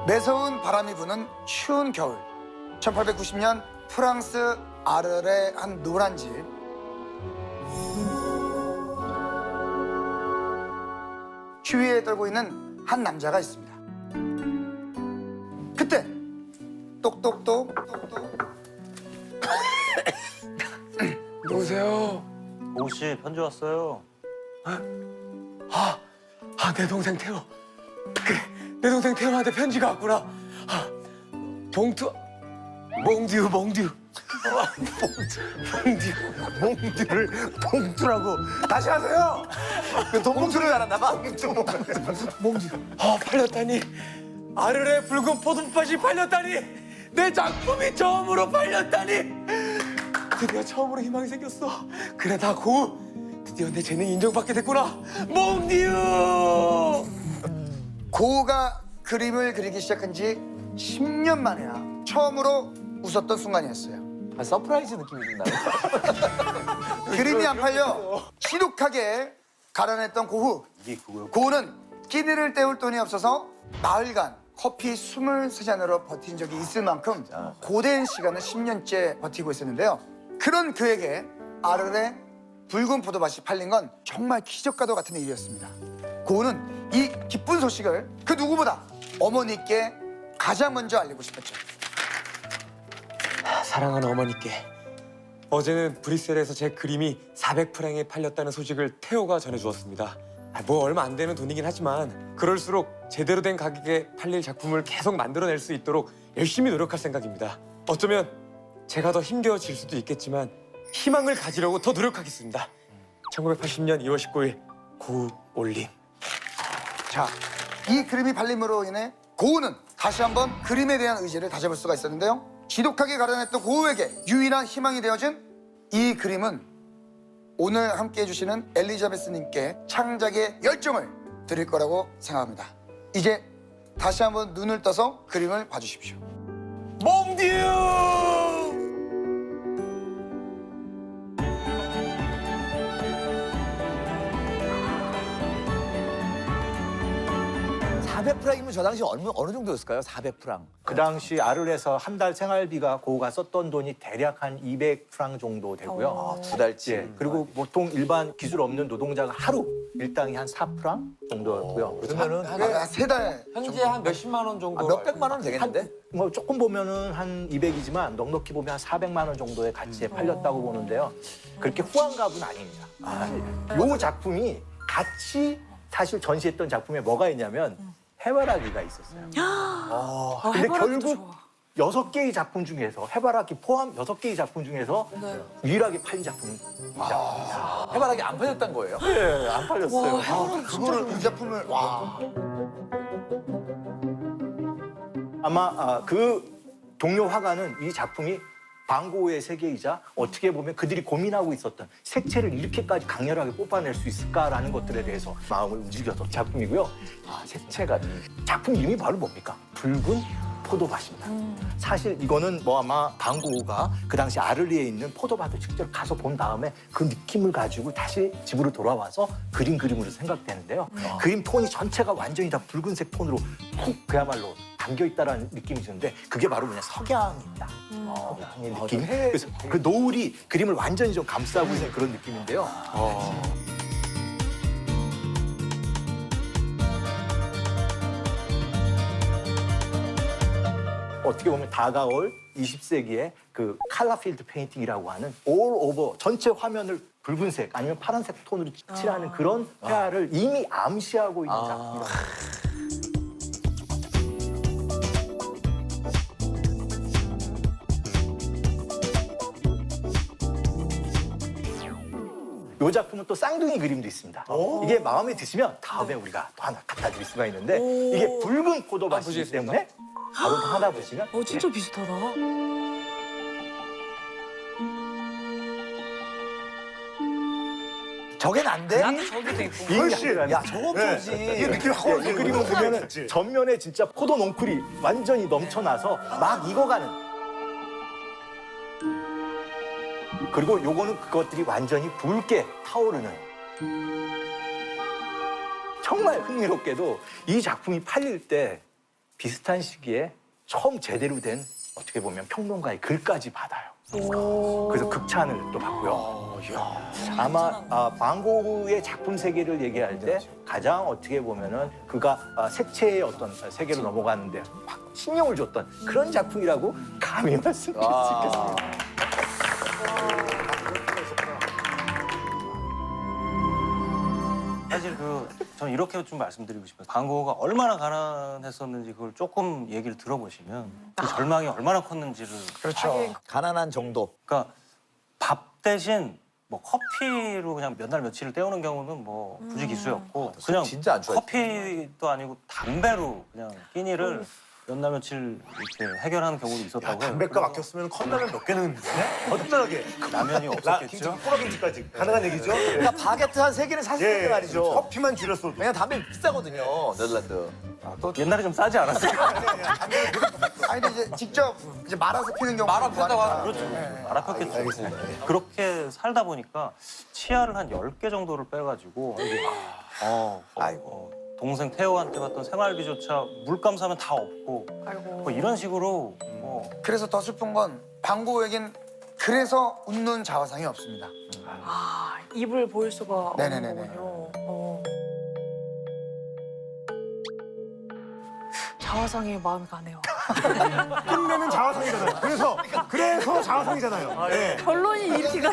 매서운 바람이 부는 추운 겨울. 1890년 프랑스 아르레 한 노란 집. 추위에 떨고 있는 한 남자가 있습니다. 그때 똑똑똑 누구세요? 오우 씨 편지 왔어요. 내 동생 태호. 그래, 내 동생 태호한테 편지가 왔구나. 봉투, 몽듀. 봉투를 봉투라고 다시 하세요. 돈 봉투를 알았나 봐. 몽듀. 팔렸다니. 아르레 붉은 포도밭이 팔렸다니. 내 작품이 처음으로 팔렸다니. 드디어 처음으로 희망이 생겼어. 그래, 다 고우. 드디어 내 재능이 인정받게 됐구나. 몽듀. 고우가 그림을 그리기 시작한 지 10년 만에야 처음으로 웃었던 순간이었어요. 서프라이즈 느낌이 좀 나요. 그림이 안 팔려 시룩하게 가라냈던 고우. 이게 그거요. 고우는 끼니를 때울 돈이 없어서 나흘간 커피 23잔으로 버틴 적이 있을 만큼 고된 시간을 10년째 버티고 있었는데요. 그런 그에게 아르레 붉은 포도밭이 팔린 건 정말 기적과도 같은 일이었습니다. 고우는 이 기쁜 소식을 그 누구보다 어머니께 가장 먼저 알리고 싶었죠. 사랑하는 어머니께, 어제는 브뤼셀에서 제 그림이 400프랑에 팔렸다는 소식을 태호가 전해주었습니다. 뭐 얼마 안 되는 돈이긴 하지만 그럴수록 제대로 된 가격에 팔릴 작품을 계속 만들어낼 수 있도록 열심히 노력할 생각입니다. 어쩌면 제가 더 힘겨워질 수도 있겠지만 희망을 가지려고 더 노력하겠습니다. 1980년 2월 19일 고우 올림. 자, 이 그림이 팔림으로 인해 고우는 다시 한번 그림에 대한 의지를 다져볼 수가 있었는데요. 지독하게 가려냈던 고우에게 유일한 희망이 되어준 이 그림은 오늘 함께 해주시는 엘리자베스님께 창작의 열정을 드릴 거라고 생각합니다. 이제 다시 한번 눈을 떠서 그림을 봐주십시오. 몽듀! 400프랑이면 저 당시 어느 정도였을까요? 400프랑. 그 당시 아르레에서 한 달 생활비가 고우가 썼던 돈이 대략 한 200프랑 정도 되고요. 2달치. 예, 그리고 보통 일반 기술 없는 노동자가 하루 일당이 한 4프랑 정도였고요. 그러면은 세 달 현재 한 몇십만 원 정도. 몇백만 원 되겠는데? 뭐 조금 보면은 한 200이지만 넉넉히 보면 한 400만 원 정도의 가치에 팔렸다고 보는데요. 그렇게 후한 값은 아닙니다. 요 작품이 같이 사실 전시했던 작품에 뭐가 있냐면 해바라기가 있었어요. 근데 결국 6개의 작품 중에서 해바라기 포함 6개의 작품 중에서 유일하게 팔린 작품이 이 작품입니다. 해바라기 안 팔렸단 거예요? 네, 안 팔렸어요. 그거를 이 작품을 아마 그 동료 화가는 이 작품이 방고우의 세계이자 어떻게 보면 그들이 고민하고 있었던 색채를 이렇게까지 강렬하게 뽑아낼 수 있을까라는 것들에 대해서 마음을 움직였던 작품이고요. 색채가. 작품 이름이 바로 뭡니까? 붉은 포도밭입니다. 사실 이거는 뭐 아마 방고우가 그 당시 아르리에 있는 포도밭을 직접 가서 본 다음에 그 느낌을 가지고 다시 집으로 돌아와서 그린 그림으로 생각되는데요. 그림 톤이 전체가 완전히 다 붉은색 톤으로 푹 그야말로 담겨있다라는 느낌이 드는데 그게 바로 그냥 석양입니다. 석양의 느낌. 그래서 그 노을이 그림을 완전히 좀 감싸고 있는 그런 느낌인데요. 어떻게 보면 다가올 20세기의 그 컬러필드 페인팅이라고 하는 올 오버 전체 화면을 붉은색 아니면 파란색 톤으로 칠하는 그런 회화를 이미 암시하고 있는 작품입니다. 이 작품은 또 쌍둥이 그림도 있습니다. 이게 마음에 드시면 다음에 우리가 또 하나 갖다 드릴 수가 있는데 이게 붉은 포도밭이기 때문에 바로 하나 보시면 진짜 비슷하다. 저게 난데? 저기도 있고. 훨씬 야, 저거 보지. 이 그림을 보면은 전면에 진짜 포도 넝쿨이 완전히 넘쳐나서 막 익어가는. 그리고 요거는 그것들이 완전히 붉게 타오르는. 정말 흥미롭게도 이 작품이 팔릴 때 비슷한 시기에 처음 제대로 된 어떻게 보면 평론가의 글까지 받아요. 그래서 극찬을 또 받고요. 아마 방고흐의 작품 세계를 얘기할 때 가장 어떻게 보면은 그가 색채의 어떤 세계로 넘어가는데 막 신경을 줬던 그런 작품이라고 감히 말씀드릴 수 있겠습니다. 사실 저는 이렇게 좀 말씀드리고 싶어요. 방고흐가 얼마나 가난했었는지 그걸 조금 얘기를 들어보시면 그 절망이 얼마나 컸는지를. 그렇죠. 가난한 정도. 그러니까 밥 대신 뭐 커피로 그냥 몇 날 며칠을 때우는 경우는 뭐 부지기수였고 그냥 진짜 안 좋아했지. 커피도 아니고 담배로 그냥 끼니를 몇 날 며칠 이렇게 해결하는 경우도 있었다고 해요. 담배가 막혔으면 컵라면 몇 개는 어떡하게 라면이 없었겠죠. 꼬라김치까지 가능한 얘기죠? 그러니까 바게트 한 3개는 사실 때 말이죠. 커피만 줄였어도 왜냐면 담배 비싸거든요, 네덜란드. 또 옛날에 좀 싸지 않았어요? 아니 근데 이제 직접 이제 말아서 피는 경우도 말아 폈다고 많으니까. 그렇죠. 알아팠겠죠. 그렇게 살다 보니까 치아를 한 10개 정도를 빼가지고 동생 태호한테 받던 생활비조차 물감 사면 다 없고 뭐 이런 식으로 뭐 그래서 더 슬픈 건 방고흐에겐 그래서 웃는 자화상이 없습니다. 아, 입을 보일 수가 없는 네네네네. 거군요. 자화상에 마음이 가네요. 끝내는 자화상이잖아요. 그래서 자화상이잖아요. 네. 결론이 이렇게 가.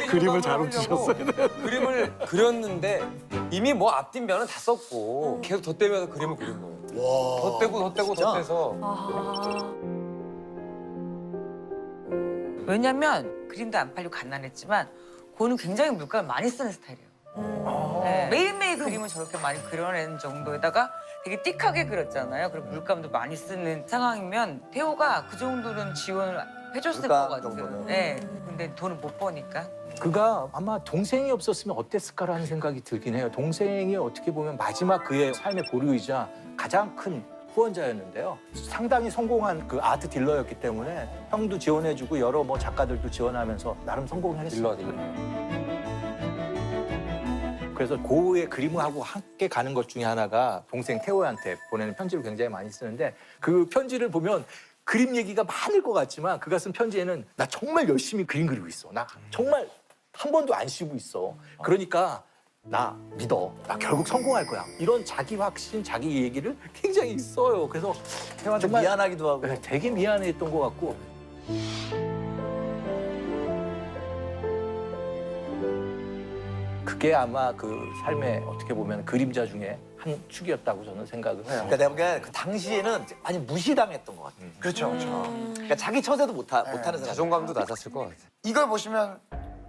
그림을 잘 훔치셨어요. 그림을 그렸는데 이미 뭐 앞뒤 면은 다 썼고 계속 덧대면서 그림을 그린 거예요. 덧대고 덧대서. 아, 왜냐면 그림도 안 팔리고 가난했지만 고는 굉장히 물감을 많이 쓰는 스타일이에요. 네, 매일매일 그림을 저렇게 많이 그려내는 정도에다가 되게 띡하게 그렸잖아요. 그리고 물감도 많이 쓰는 상황이면 태호가 그 정도는 지원을 해줬을 것 물감 같아요. 정도는. 네, 근데 돈을 못 버니까. 그가 아마 동생이 없었으면 어땠을까라는 생각이 들긴 해요. 동생이 어떻게 보면 마지막 그의 삶의 보루이자 가장 큰 후원자였는데요. 상당히 성공한 그 아트 딜러였기 때문에 형도 지원해주고 여러 뭐 작가들도 지원하면서 나름 성공을 했어요. 그래서 고흐의 그림하고 함께 가는 것 중에 하나가 동생 태호한테 보내는 편지를 굉장히 많이 쓰는데 그 편지를 보면 그림 얘기가 많을 것 같지만 그가 쓴 편지에는 나 정말 열심히 그림 그리고 있어. 나 정말 한 번도 안 쉬고 있어. 그러니까 나 믿어. 나 결국 성공할 거야. 이런 자기 확신, 자기 얘기를 굉장히 써요. 그래서 태호한테 정말 미안하기도 하고. 되게 미안했던 것 같고 그게 아마 그 삶의 어떻게 보면 그림자 중에 한 축이었다고 저는 생각을 해요. 그러니까 내가 보기엔 그 당시에는 많이 무시당했던 것 같아. 그렇죠, 그렇죠. 그러니까 자기 처세도 못하는 사람. 자존감도 낮았을 것 같아요. 이걸 보시면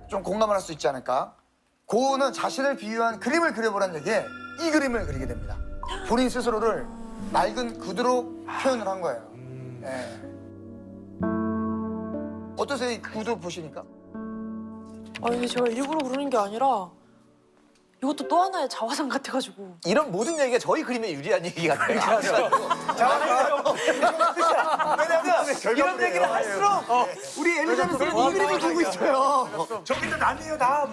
좀 공감을 할 수 있지 않을까? 고흐는 자신을 비유한 그림을 그려보라는 얘기에 이 그림을 그리게 됩니다. 본인 스스로를 낡은 구두로 표현을 한 거예요. 예. 어떠세요? 이 구두 보시니까? 아니 제가 일부러 그러는 게 아니라 이것도 또 하나의 자화상 같아가지고. 이런 모든 얘기가 저희 그림에 유리한 얘기 같아요. 왜냐면 이런 얘기를 할수록 우리 엘리자베스는 이 그림을 보고 있어요. 저기도 난리예요, 다.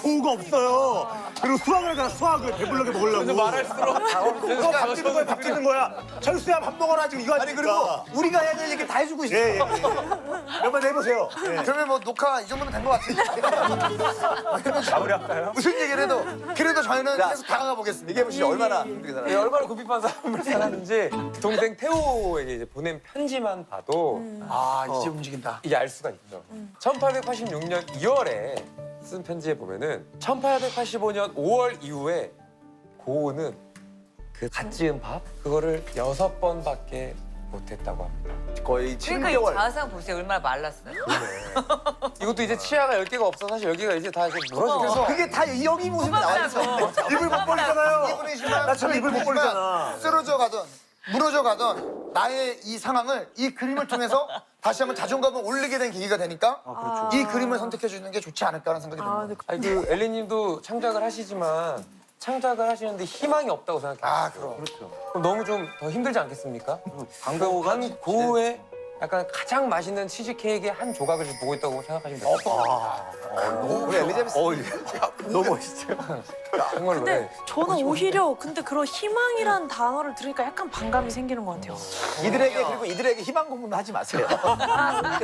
고우가 없어요. 그리고 수학을 하잖아, 수학을 배불르게 먹으려고. 말할수록 밥 주는 거야, 밥 주는 거야. 철수야, 밥 먹어라, 지금 이거 아니 그리고 우리가 해야 될 얘기 다 해주고 있어. 예, 예. 몇번 해보세요. 예. 그러면 뭐 녹화 이 정도면 된 것 같아요. 마무리할까요? 무슨 얘기를 해도 그래도 저희는 자, 계속 다가가 보겠습니다. 얘기해 보시죠. 얼마나 힘들게 살아요. 얼마나 고삐판 삶을 살았는지 동생 태호에게 이제 보낸 편지만 봐도 아, 이제 움직인다. 이게 알 수가 있죠. 1886년 2월에 쓴 편지에 보면은 1885년 5월 이후에 고흐는 그 갓 지은 밥 그거를 6번밖에 못했다고 합니다. 거의 그러니까 이 7개월. 자화상 보세요. 얼마나 말랐어요. 이것도 이제 치아가 10개가 없어 사실 여기가 이제 다 이제 무너지면서 그게 다 여기 모습이 나와 있어. 입을 못 벌리잖아요. 이분이지만 나처럼 입을 못 벌리잖아. 쓰러져 가던 무너져 가던 나의 이 상황을 이 그림을 통해서 다시 한번 자존감을 올리게 된 계기가 되니까 이 그림을 선택해 주는 게 좋지 않을까라는 생각이 아, 듭니다. 근데 아니 그 엘리님도 창작을 하시지만 창작을 하시는데 희망이 없다고 생각해요. 아, 그럼. 그렇죠. 그럼 너무 좀 더 힘들지 않겠습니까? 방고흐가 한 고흐의 약간 가장 맛있는 치즈케이크의 한 조각을 지금 보고 있다고 생각하시면 돼요. 우리 엘리자베스. 너무 멋있죠. 정말로. 근데 네. 저는 오히려 근데 그런 희망이란 단어를 들으니까 약간 반감이 생기는 것 같아요. 이들에게 그리고 이들에게 희망 고문은 하지 마세요.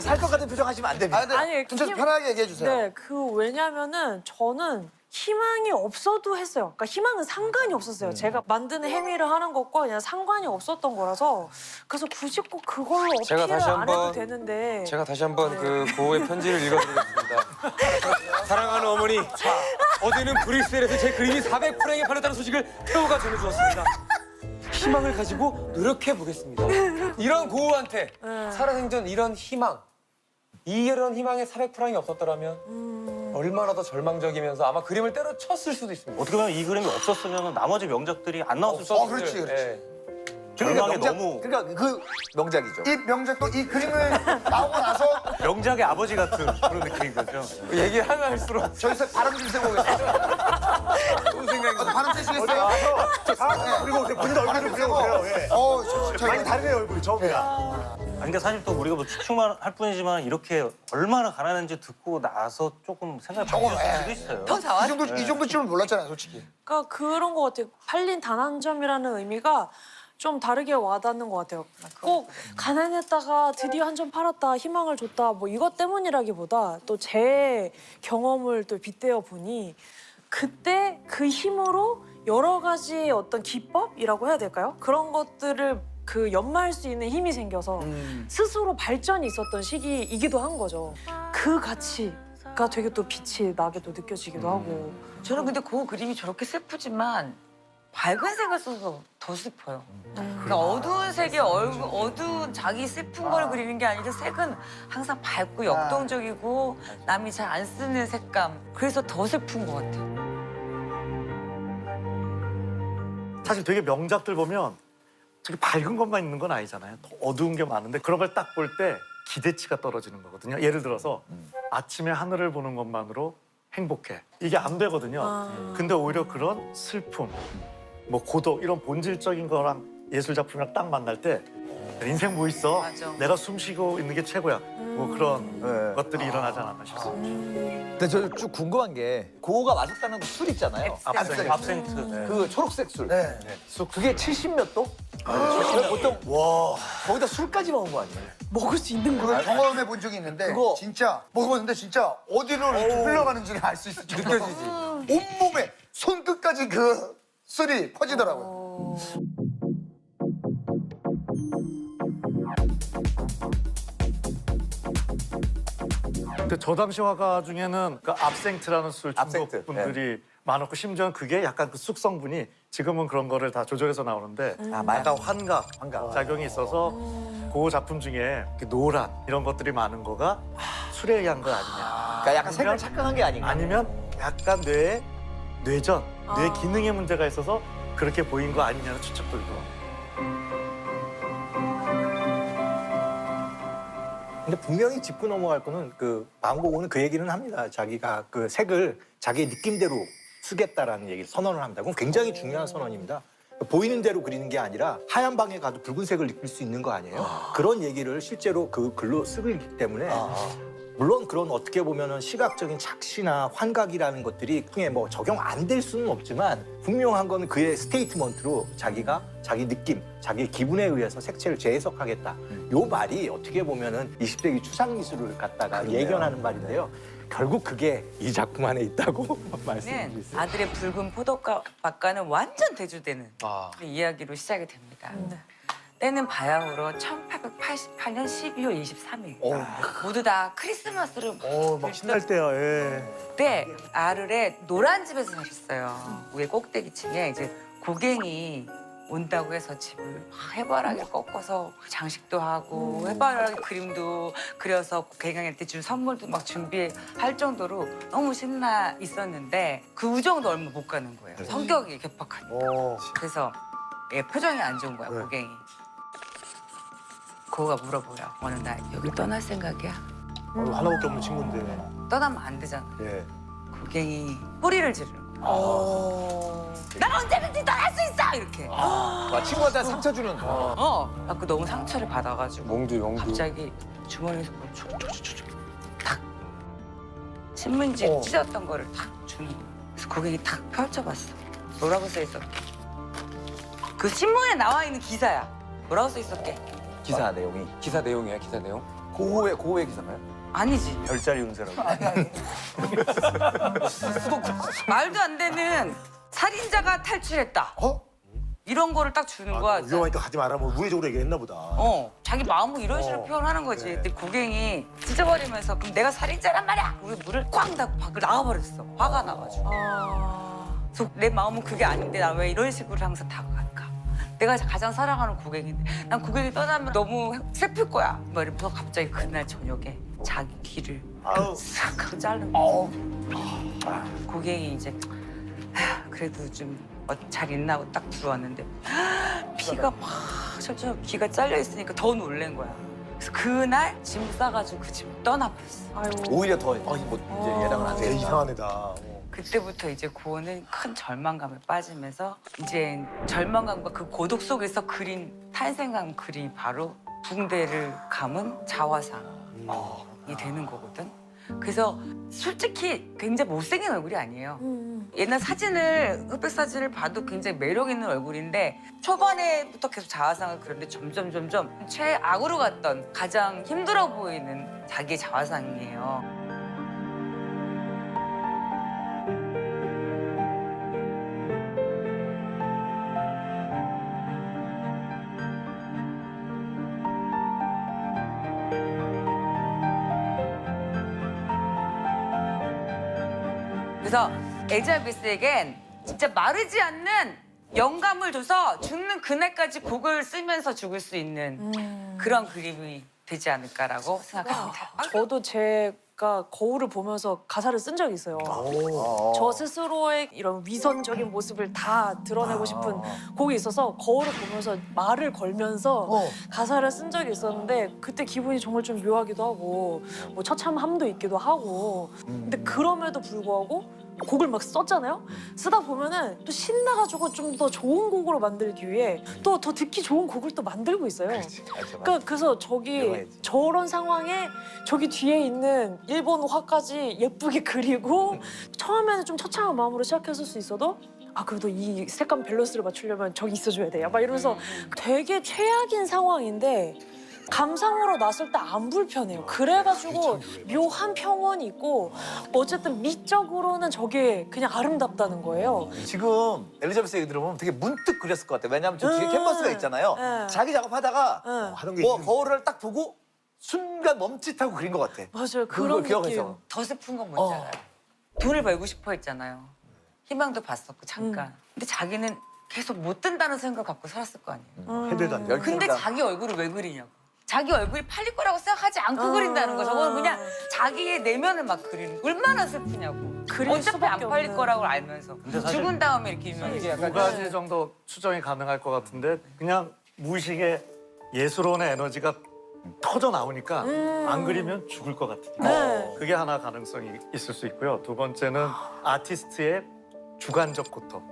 살 것 같은 표정 하시면 안 됩니다. 아, 근데 아니, 진짜 편하게 얘기해 주세요. 네, 왜냐면은 저는 희망이 없어도 했어요. 그러니까 희망은 상관이 없었어요. 제가 만드는 행위를 하는 것과 그냥 상관이 없었던 거라서 그래서 굳이 꼭 그걸로 제가 어필을 다시 안 해도 한번 되는데 제가 다시 한번 그 고우의 편지를 읽어드리겠습니다. 사랑하는 어머니, 어제는 브뤼셀에서 제 그림이 400프랭에 팔렸다는 소식을 태호가 전해주었습니다. 희망을 가지고 노력해 보겠습니다. 이런 고우한테 살아생전 이런 희망, 이런 희망에 400프랭이 없었더라면 얼마나 더 절망적이면서 아마 그림을 때려쳤을 수도 있습니다. 어떻게 보면 이 그림이 없었으면 나머지 명작들이 안 나왔을 수도 있어요. 그렇지, 그렇지. 예. 절망이 너무 그러니까 그 명작이죠. 이 명작도 이 그림을 나오고 나서 명작의 아버지 같은 그런 느낌인 거죠. 얘기를 하면 할수록 저기서 바람 좀 쐬고 오겠습니다. 좋은 생각이 바람 쐬시겠어요? 그리고 본인 얼굴 좀 그려보세요. 예. 많이 다르네요, 얼굴이 처음이랑. 그러니까 사실 또 우리가 뭐 추측만 할 뿐이지만 이렇게 얼마나 가난한지 듣고 나서 조금 생각이 바뀔 수도 있어요. 더 자와. 이 정도쯤은 몰랐잖아요, 솔직히. 그러니까 그런 것 같아요. 팔린 단 한 점이라는 의미가 좀 다르게 와닿는 것 같아요. 꼭 가난했다가 드디어 한 점 팔았다, 희망을 줬다, 뭐 이것 때문이라기보다 또 제 경험을 또 빗대어 보니 그때 그 힘으로 여러 가지 어떤 기법이라고 해야 될까요? 그런 것들을 그 연마할 수 있는 힘이 생겨서 스스로 발전이 있었던 시기이기도 한 거죠. 그 가치가 되게 또 빛이 나게 또 느껴지기도 하고. 저는 근데 그 그림이 저렇게 슬프지만 밝은 색을 써서 더 슬퍼요. 그러니까 어두운 색에 어두운 자기 슬픈 걸 그리는 게 아니라 색은 항상 밝고 역동적이고 남이 잘 안 쓰는 색감. 그래서 더 슬픈 것 같아요. 사실 되게 명작들 보면 저기 밝은 것만 있는 건 아니잖아요. 더 어두운 게 많은데 그런 걸 딱 볼 때 기대치가 떨어지는 거거든요. 예를 들어서 아침에 하늘을 보는 것만으로 행복해. 이게 안 되거든요. 근데 오히려 그런 슬픔, 뭐 고독 이런 본질적인 거랑 예술 작품이랑 딱 만날 때 인생 뭐 있어? 맞아. 내가 숨 쉬고 있는 게 최고야. 뭐 그런 것들이 일어나지 않았나 싶습니다. 근데 저 쭉 궁금한 게 고우가 마셨다는 그 술 있잖아요. 압센트. 그 초록색 술. 네. 그게 70몇 도? 보통 거기다 술까지 먹은 거 아니에요? 먹을 수 있는 그걸 경험해 본 적이 있는데 그거- 진짜 먹어봤는데 진짜 어디로 이렇게 흘러가는지를 알 수 있을 정도로 온몸에 손끝까지 그 술이 퍼지더라고요. 근데 저 당시 화가 중에는 그 압생트라는 술 압생트, 중독 분들이 많았고 심지어 그게 약간 그 숙성분이 지금은 그런 거를 다 조절해서 나오는데 약간 환각 작용이 있어서 그 작품 중에 이렇게 노란 이런 것들이 많은 거가 술에 의한 거 아니냐. 그러니까 약간 색을 착각한 게 아닌가. 아니면 약간 뇌전, 뇌 기능에 문제가 있어서 그렇게 보인 거 아니냐는 추측들도. 근데 분명히 짚고 넘어갈 거는 그 방고우는 그 얘기는 합니다. 자기가 그 색을 자기의 느낌대로 쓰겠다라는 얘기를 선언을 합니다. 그건 굉장히 중요한 선언입니다. 보이는 대로 그리는 게 아니라 하얀 방에 가도 붉은색을 느낄 수 있는 거 아니에요? 그런 얘기를 실제로 그 글로 쓰고 있기 때문에 물론 그런 어떻게 보면은 시각적인 착시나 환각이라는 것들이 풍에 뭐 적용 안 될 수는 없지만 분명한 건 그의 스테이트먼트로 자기가 자기 느낌, 자기 기분에 의해서 색채를 재해석하겠다. 요 말이 어떻게 보면은 20세기 추상 미술을 갖다가 예견하는 말인데요. 결국 그게 이 작품 안에 있다고 말씀드리고 있습니다. 아들의 붉은 포도밭과는 완전 대조되는 이야기로 시작이 됩니다. 때는 바야흐로 1888년 12월 23일. 모두 다 크리스마스를 막 신날 때야. 예. 그때 아르레 노란 집에서 사셨어요. 위에 꼭대기층에 이제 고갱이 온다고 해서 집을 막 해바라기 꺾어서 장식도 하고 해바라기 그림도 그려서 고갱이한테 준 선물도 막 준비할 정도로 너무 신나 있었는데 그 우정도 얼마 못 가는 거예요. 성격이 괴팍하니까. 그래서 표정이 안 좋은 거야, 고갱이. 고우가 물어보라. 어느 날 여기 떠날 생각이야? 하나밖에 없는 친구인데. 떠나면 안 되잖아. 예. 고갱이 뿌리를 지르는 거야. 난 언제든지 떠날 수 있어 이렇게. 와, 친구한테 상처 주는. 그 너무 상처를 받아가지고 몽두. 갑자기 주머니에서 뭐 탁 신문지 찢었던 거를 탁 주는 거야. 그래서 고객이 탁 펼쳐봤어. 뭐라고 써 있었게? 그 신문에 나와 있는 기사야. 뭐라고 써 있었게? 기사 내용이. 기사 내용이야, 기사 내용. 고호의 기사인가요? 아니지. 별자리 운세라고. 말도 안 되는 살인자가 탈출했다. 이런 거를 딱 주는 거야. 위험하니까 가지 마라. 뭐 우회적으로 얘기했나 보다. 자기 마음을 이런 식으로 표현하는 거지. 근데 고객이 찢어버리면서 그럼 내가 살인자란 말이야. 우리 문을 꽝 닫고 밖으로 나와버렸어. 화가 나가지고. 그래서 내 마음은 그게 아닌데 나 왜 이런 식으로 항상 다가갈까? 내가 가장 사랑하는 고객인데 난 고객이 떠나면 너무 슬플 거야. 막 이러면서 갑자기 그날 저녁에 자기 귀를 싹 하고 자른 거야. 고객이 이제 그래도 좀 잘 있나 하고 딱 들어왔는데 피가 막 철철 귀가 잘려 있으니까 더 놀란 거야. 그래서 그날 짐 싸가지고 그 집을 떠나버렸어. 아이고. 오히려 더 이제 예상은 안 되게 되겠다. 이상한 애다. 그때부터 이제 고은은 큰 절망감에 빠지면서 이제 절망감과 그 고독 속에서 그린 탄생한 그림이 바로 붕대를 감은 자화상이 되는 거거든. 그래서 솔직히 굉장히 못생긴 얼굴이 아니에요. 옛날 사진을, 흑백 사진을 봐도 굉장히 매력 있는 얼굴인데 초반에부터 계속 자화상을 그렸는데 점점 최악으로 갔던 가장 힘들어 보이는 자기의 자화상이에요. 그래서 엘자베스에겐 진짜 마르지 않는 영감을 줘서 죽는 그날까지 곡을 쓰면서 죽을 수 있는 그런 그림이 되지 않을까라고 생각합니다. 저도 제가 거울을 보면서 가사를 쓴 적이 있어요. 저 스스로의 이런 위선적인 모습을 다 드러내고 싶은 곡이 있어서 거울을 보면서 말을 걸면서 가사를 쓴 적이 있었는데 그때 기분이 정말 좀 묘하기도 하고 뭐 처참함도 있기도 하고 근데 그럼에도 불구하고 곡을 막 썼잖아요. 쓰다 보면은 또 신나가지고 좀 더 좋은 곡으로 만들기 위해 또 더 듣기 좋은 곡을 또 만들고 있어요. 그래서 저기 저런 상황에 저기 뒤에 있는 일본 화까지 예쁘게 그리고 처음에는 좀 처참한 마음으로 시작했을 수 있어도 그래도 이 색감 밸런스를 맞추려면 저기 있어줘야 돼. 막 이러면서 되게 최악인 상황인데 감상으로 나설 때 안 불편해요. 그래가지고 묘한 평온이 있고 어쨌든 미적으로는 저게 그냥 아름답다는 거예요. 지금 엘리자베스 얘기 들어보면 되게 문득 그렸을 것 같아요. 왜냐하면 저 뒤에 캔버스가 있잖아요. 자기 작업하다가 하던 게 뭐 거울을 딱 보고 순간 멈칫하고 그린 것 같아. 맞아요. 그걸 그런 느낌. 기억해서. 더 슬픈 건 뭔지 알아요? 돈을 벌고 싶어 했잖아요. 희망도 봤었고 잠깐. 근데 자기는 계속 못 든다는 생각을 갖고 살았을 거 아니에요. 해도 안 돼. 근데 자기 얼굴을 왜 그리냐고. 자기 얼굴이 팔릴 거라고 생각하지 않고 그린다는 거. 저거는 그냥 자기의 내면을 막 그리는 거. 얼마나 슬프냐고. 그릴 어차피 안 수밖에 팔릴 없는. 거라고 알면서. 근데 사실 죽은 다음에 이렇게 유명해지고. 두 가지 정도 추정이 가능할 것 같은데 그냥 무의식에 예술원의 에너지가 터져 나오니까 안 그리면 죽을 것 같으니까 네. 그게 하나 가능성이 있을 수 있고요. 두 번째는 아티스트의 주관적 고통,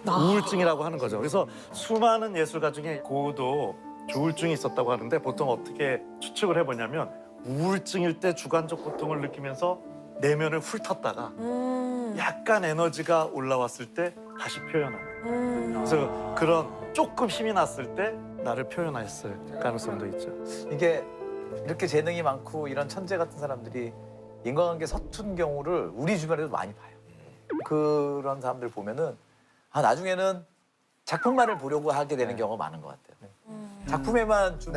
우울증이라고 하는 거죠. 그래서 수많은 예술가 중에 고우도 우울증이 있었다고 하는데 보통 어떻게 추측을 해보냐면 우울증일 때 주관적 고통을 느끼면서 내면을 훑었다가 약간 에너지가 올라왔을 때 다시 표현하는. 그래서 그런 조금 힘이 났을 때 나를 표현했을 가능성도 있죠. 이게 이렇게 재능이 많고 이런 천재 같은 사람들이 인간관계 서툰 경우를 우리 주변에도 많이 봐요. 그런 사람들 보면은 나중에는 작품만을 보려고 하게 되는 경우가 많은 것 같아요. 작품에만 좀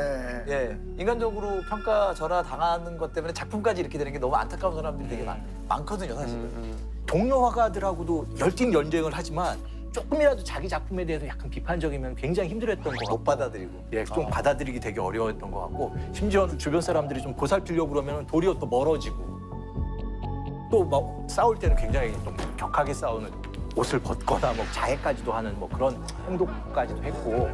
인간적으로 평가절하 당하는 것 때문에 작품까지 이렇게 되는 게 너무 안타까운 사람들이 되게 많거든요, 사실은. 동료 화가들하고도 열띤 연쟁을 하지만 조금이라도 자기 작품에 대해서 약간 비판적이면 굉장히 힘들었던 것 같고 못 받아들이고. 예, 좀 받아들이기 되게 어려웠던 것 같고 심지어 주변 사람들이 좀 보살피려고 그러면 도리어 또 멀어지고 또 막 싸울 때는 굉장히 좀 격하게 싸우는 옷을 벗거나 뭐 자해까지도 하는 뭐 그런 행동까지도 했고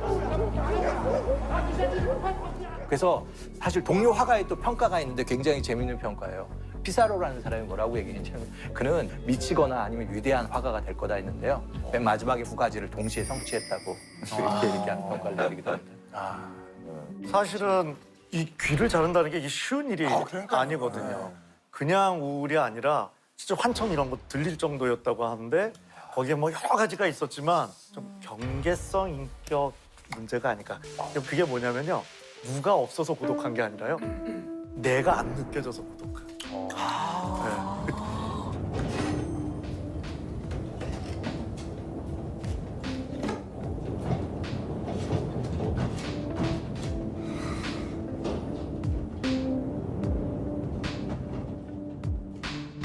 그래서 사실 동료 화가의 또 평가가 있는데 굉장히 재밌는 평가예요. 피사로라는 사람이 뭐라고 얘기했냐면 그는 미치거나 아니면 위대한 화가가 될 거다 했는데요. 맨 마지막에 두 가지를 동시에 성취했다고 이렇게 얘기하는 평가를 내리기도 합니다. 사실은 이 귀를 자른다는 게 이게 쉬운 일이 그러니까요. 아니거든요. 그냥 우울이 아니라 진짜 환청 이런 거 들릴 정도였다고 하는데 거기에 뭐 여러 가지가 있었지만 좀 경계성 인격 문제가 아닐까. 그게 뭐냐면요. 누가 없어서 고독한 게 아니라요. 내가 안 느껴져서 고독한. 네.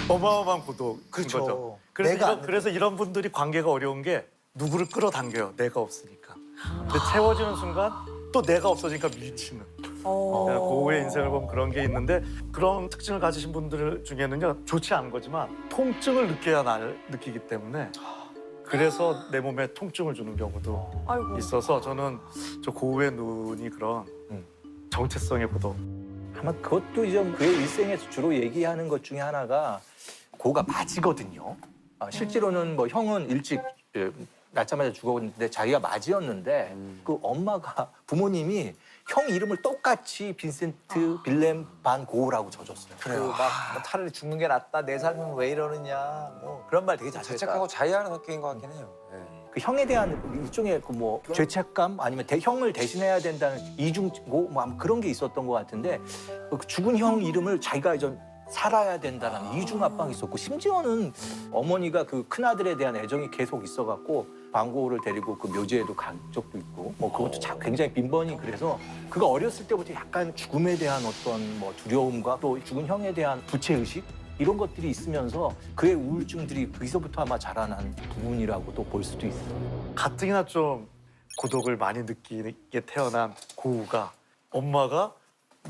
어마어마한 고독인 그렇죠. 거죠. 내가 안 그래서 이런 분들이 관계가 어려운 게 누구를 끌어당겨요. 내가 없으니까. 근데 채워지는 순간 또 내가 없어지니까 미치는. 고우의 인생을 보면 그런 게 있는데 그런 특징을 가지신 분들 중에는요. 좋지 않은 거지만 통증을 느껴야 나를 느끼기 때문에 그래서 내 몸에 통증을 주는 경우도 아이고. 있어서 저는 저 고우의 눈이 그런 정체성의 고독. 아마 그것도 이제 그의 일생에서 주로 얘기하는 것 중에 하나가 고우가 맞이거든요. 실제로는 뭐 형은 일찍 낳자마자 죽었는데 자기가 맞이였는데 그 엄마가 부모님이 형 이름을 똑같이 빈센트 빌렘 반 고우라고 적었어요. 그막 차라리 죽는 게 낫다. 내 삶은 왜 이러느냐. 뭐 그런 말 되게 자주 자책하고 했다. 자의하는 성격인 것 같긴 해요. 네. 그 형에 대한 일종의 그 뭐 죄책감 아니면 형을 대신해야 된다는 이중고 뭐 아마 그런 게 있었던 것 같은데 그 죽은 형 이름을 자기가 좀 살아야 된다는 이중 압박이 있었고 심지어는 어머니가 그 큰아들에 대한 애정이 계속 있어갖고 방고를 데리고 그 묘지에도 간 적도 있고 뭐 그것도 굉장히 빈번히 그래서 그가 어렸을 때부터 약간 죽음에 대한 어떤 뭐 두려움과 또 죽은 형에 대한 부채의식 이런 것들이 있으면서 그의 우울증들이 거기서부터 아마 자라난 부분이라고도 볼 수도 있어요. 가뜩이나 좀 고독을 많이 느끼게 태어난 고우가 엄마가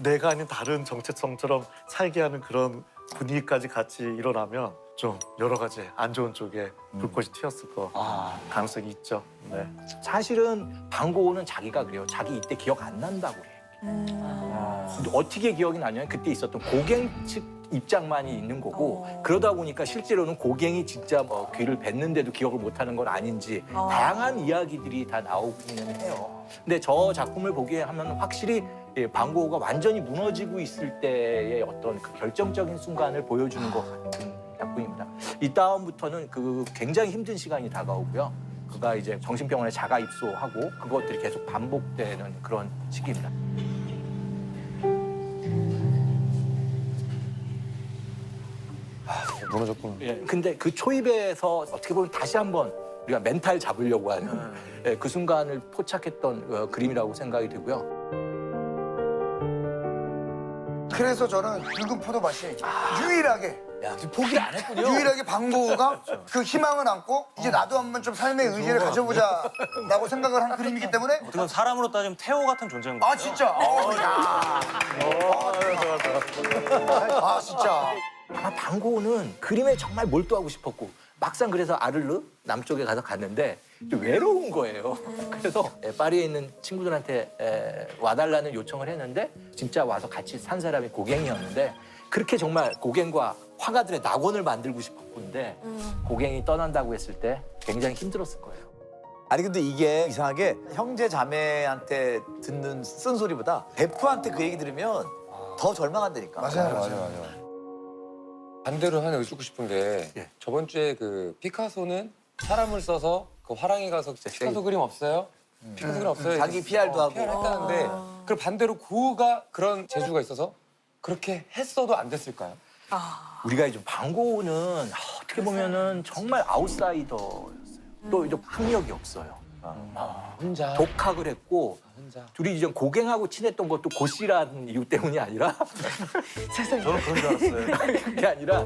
내가 아닌 다른 정체성처럼 살게 하는 그런 분위기까지 같이 일어나면 좀 여러 가지 안 좋은 쪽에 불꽃이 튀었을 거 가능성이 있죠. 네. 사실은 방고우는 자기가 그래요. 자기 이때 기억 안 난다고 그래요. 근데 어떻게 기억이 나냐면 그때 있었던 고갱 측 입장만이 있는 거고 그러다 보니까 실제로는 고갱이 진짜 뭐 귀를 뱉는데도 기억을 못하는 건 아닌지 다양한 이야기들이 다 나오기는 해요. 근데 저 작품을 보게 하면 확실히 방고우가 완전히 무너지고 있을 때의 어떤 그 결정적인 순간을 보여주는 것 같은 작품입니다. 이 다음부터는 그 굉장히 힘든 시간이 다가오고요. 그가 이제 정신병원에 자가 입소하고 그것들이 계속 반복되는 그런 시기입니다. 무너졌구나. 근데 그 초입에서 어떻게 보면 다시 한번 우리가 멘탈 잡으려고 하는 그 순간을 포착했던 그림이라고 생각이 들고요. 그래서 저는 붉은 포도 맛이 유일하게 야, 지금 포기를 안 했군요. 유일하게 방고우가 그 희망을 안고 이제 나도 한번 좀 삶의 의지를 가져보자라고 생각을 한 그림이기 때문에 어떻게 보면 사람으로 따지면 태호 같은 존재인 거예요. 아 진짜 아 진짜 아마 방고우는 그림에 정말 몰두하고 싶었고 막상 그래서 아를르 남쪽에 가서 갔는데 좀 외로운 거예요. 그래서 파리에 있는 친구들한테 와달라는 요청을 했는데 진짜 와서 같이 산 사람이 고갱이었는데 그렇게 정말 고갱과 화가들의 낙원을 만들고 싶었는데 고갱이 떠난다고 했을 때 굉장히 힘들었을 거예요. 아니 근데 이게 이상하게 형제 자매한테 듣는 쓴소리보다 베프한테 그 얘기 들으면 더 절망한다니까. 맞아요. 반대로 하나 여쭙고 싶은 게 저번 주에 그 피카소는 사람을 써서 그 화랑에 가서 피카소 그림 없어요? 피카소 그림 없어요? 자기 PR도 하고. PR을 했다는데 그걸 반대로 고우가 그런 재주가 있어서 그렇게 했어도 안 됐을까요? 우리가 이제 방고우는 어떻게 보면은 정말 아웃사이더였어요. 또 이제 학력이 없어요. 혼자 독학을 했고 혼자 둘이 이제 고갱하고 친했던 것도 고씨라는 이유 때문이 아니라 저는 그런 줄 알았어요. 그게 아니라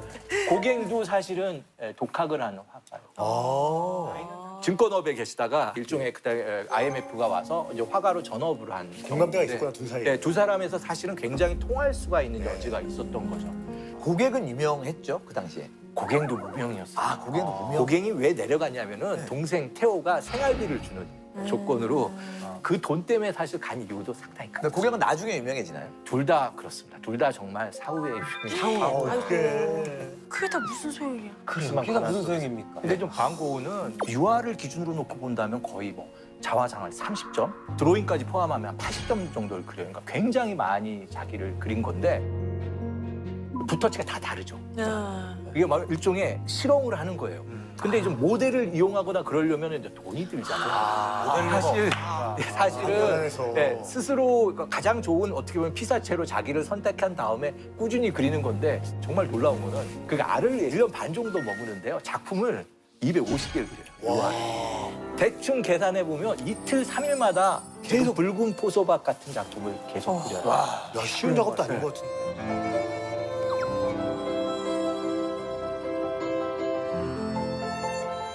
고갱도 사실은 독학을 하는 화가예요. 증권업에 계시다가 일종의 그때 IMF가 와서 이제 화가로 전업을 한 공감대가 있었구나, 둘 사이에. 네, 두 사람에서 사실은 굉장히 통할 수가 있는 여지가 있었던 거죠. 고객은 유명했죠 그 당시에. 고갱도 무명이었어요. 아 고객도 무명. 고갱이 왜 내려갔냐면은 동생 태호가 생활비를 주는 조건으로 그 돈 때문에 사실 간 이유도 상당히 근데 큽니다. 고경은 나중에 유명해지나요? 둘 다 그렇습니다. 둘 다 정말 사후에 유명해요. 그게 다 무슨 소용이야? 그게 무슨 소용입니까? 근데 좀 방고는 유화를 기준으로 놓고 본다면 거의 뭐 자화상을 30점, 드로잉까지 포함하면 80점 정도를 그려요. 그러니까 굉장히 많이 자기를 그린 건데 붓터치가 다 다르죠. 이게 막 일종의 실험을 하는 거예요. 근데 좀 모델을 이용하거나 그러려면 이제 돈이 들잖아요. 사실은 네, 스스로 그러니까 가장 좋은 어떻게 보면 피사체로 자기를 선택한 다음에 꾸준히 그리는 건데 정말 놀라운 거는 그가 알을 1년 반 정도 머무는데요. 작품을 250개를 그려요. 대충 계산해 보면 이틀 3일마다 계속 붉은 포소박 같은 작품을 계속 그려요. 야, 쉬운 작업도 아닌 것 같은데.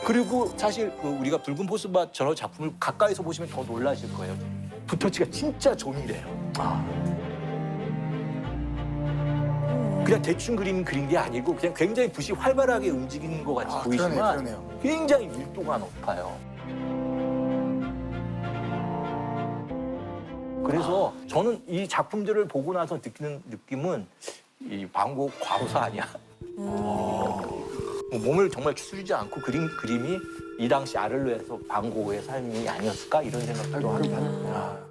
그리고 사실 그 우리가 붉은 포스밭 저런 작품을 가까이서 보시면 더 놀라실 거예요. 붓터치가 진짜 조밀해요. 그냥 대충 그린 게 아니고 그냥 굉장히 붓이 활발하게 움직이는 것 같이 보이지만 그러네요. 굉장히 밀도가 높아요. 그래서 저는 이 작품들을 보고 나서 느끼는 느낌은 이 방고 과로사 아니야? 몸을 정말 추스리지 않고 그린 그림이 이 당시 아를레에서 방고의 삶이 아니었을까 이런 생각도 하는